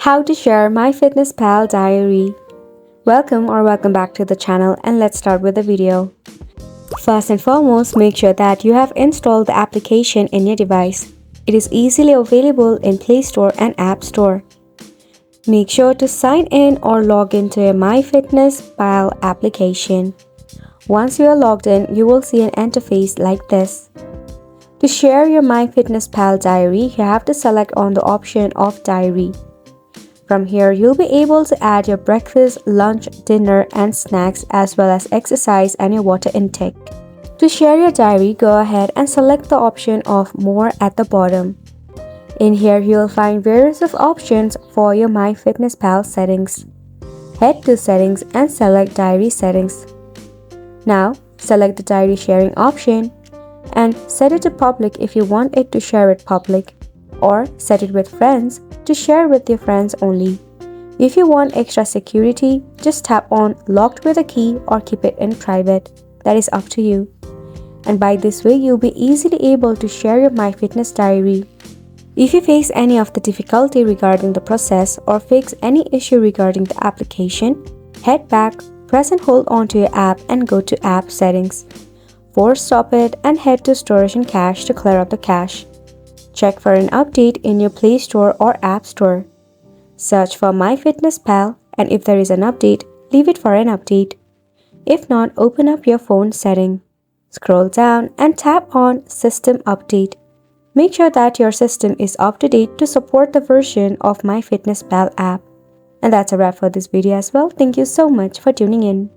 How to share Myfitnesspal diary. Welcome back to the channel, and let's start with the video. First and foremost, make sure that you have installed the application in your device. It is easily available in Play Store and App Store. Make sure to sign in or log into your Myfitnesspal application. Once you are logged in, you will see an interface like this. To share your Myfitnesspal diary, you have to select on the option of diary. From here, you'll be able to add your breakfast, lunch, dinner, and snacks, as well as exercise and your water intake. To share your diary, go ahead and select the option of More at the bottom. In here, you'll find various of options for your Myfitnesspal settings. Head to Settings and select Diary Settings. Now, select the diary sharing option and set it to public if you want it to share it public, or set it with friends to share with your friends only. If you want extra security, just tap on Locked with a key or keep it in private. That is up to you. And by this way, you'll be easily able to share your MyFitness diary. If you face any of the difficulty regarding the process or face any issue regarding the application, head back, press and hold on to your app and go to App Settings. Force stop it and head to Storage and Cache to clear up the cache. Check for an update in your Play Store or App Store. Search for Myfitnesspal, and if there is an update, leave it for an update. If not, open up your phone setting. Scroll down and tap on System Update. Make sure that your system is up to date to support the version of Myfitnesspal app. And that's a wrap for this video as well. Thank you so much for tuning in.